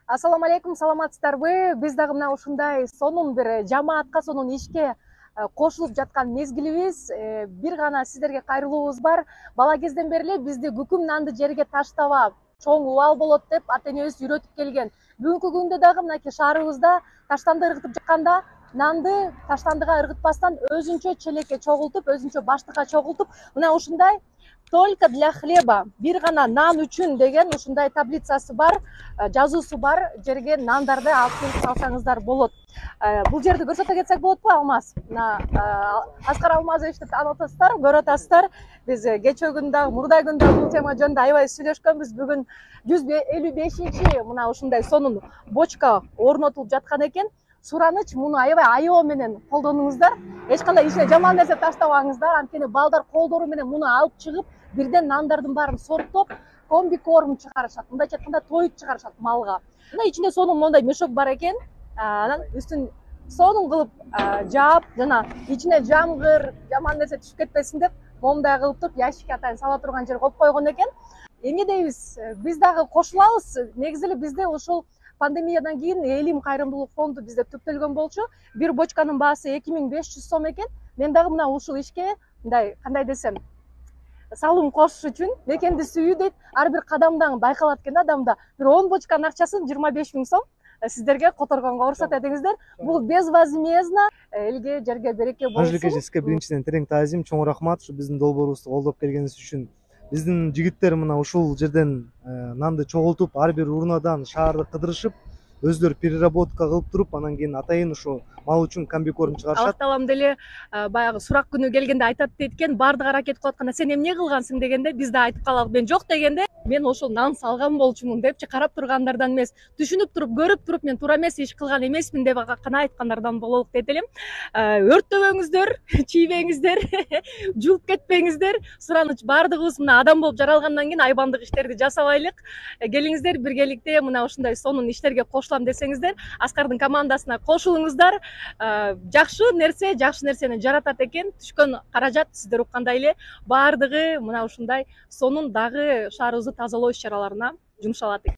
Ассаламу алейкум, саламатсыздарбы? Биз дагы мына ушундай сонун бир жамаатка, сонун ишке кошулуп жаткан мезгилибиз. Бир гана сиздерге кайрылуубуз бар. Бала кезден бери эле бизди күкүм нанды жерге таштаба, чоң убал болот деп ата энебиз үйрөтүп келген. Бүгүнкү күндө дагы мынакей шаарыбызда таштанды ыргытып жатканда нанды таштандыга ыргытпастан өзүнчө челекке чогултуп, өзүнчө баштыкка чогултуп, мына ушундай только для хлеба, бир гана нан үчүн деген ушундай таблицасы бар, жазуусу бар жерге нандарды алып келип салсаңыздар болот. Бул жерди көрсөтө кетсек болотпу, Алмаз? Мына Аскар Алмазовичти таанып атасыздар, көрүп атасыздар. Биз кечээ күнү дагы, мурдай күнү дагы бул тема жөнүндө аябай сүйлөшкөнбүз. Бүгүн 155-чи мына ушундай сонун бочка орнотулуп жаткан экен. Сураныч, муну аябай аябоо менен колдонуңуздар. Эч кандай ичине жаман нерсе таштабаңыздар. Анткени балдар колдору менен муну алып чыгып, бирден нандардын баарын сорттоп, комбикорм чыгарышат. Мындайча айтканда тоют чыгарышат малга. Мына ичинде сонун мондай мешок бар экен. Анан үстүн сонун кылып жаап, жана ичине жамгыр, жаман нерсе түшүп кетпесин деп, момундай кылып туруп ящикке атайын сала турган жер коюп койгон экен. Эмне дейбиз? Биз дагы кошулабыз. Негизи эле бизде ушул пандемиядан кийин Элим кайрымдуулук фонду бизде түптөлгөн болчу. Бир бочканын баасы 2500 сом экен. Мен дагы мына ушул ишке мындай, кандай десем, салым кошуш үчүн мекенди сүйүү дейт. Ар бир кадамдан байкалат экен адамда. Бир 10 бочканын акчасын 25 000 сом сиздерге которгонго уруксат этиңиздер. Бул безвозмездно элге, жерге береке болсун. Ажылык эжеске биринчиден терең таазим, чоң рахмат ушу биздин долбоорубузду колдоп келгениңиз үчүн. Биздин жигиттер мына ушул жерден нанды чогултуп, ар бир урнадан шаарды кыдырышып, өздөрү переработка кылып туруп, анан кийин атайын ушу мал үчүн комбикорм чыгарышат. Аллах таалам деле баягы сурак күнү келгенде айтат дейт экен, баардык аракет кылып атканда сен эмне кылгансың дегенде, биз да айтып калалы. Мен жок дегенде, мен ошол нан салган болчумун депчи карап тургандардан эмес, түшүнүп туруп, көрүп туруп мен туура эмес иш кылган эмесмин деп гана айткандардан бололук дейт элем. Өрттөбөңүздөр, чийбеңиздер, жууп кетпеңиздер. Сураныч, баардыгыбыз мына адам болуп жаралгандан кийин айбандык иштерди жасабайлык. Келиңиздер, биргеликте мына ушундай сонун иштерге кошулам десеңиздер, Аскардын командасына кошулуңуздар. Жакшы нерсени жаратат экен. Түшкөн каражат сиздер уккандай эле баардыгы мына ушундай сонун дагы шаарыбызды тазалоо иш чараларына жумшалат экен.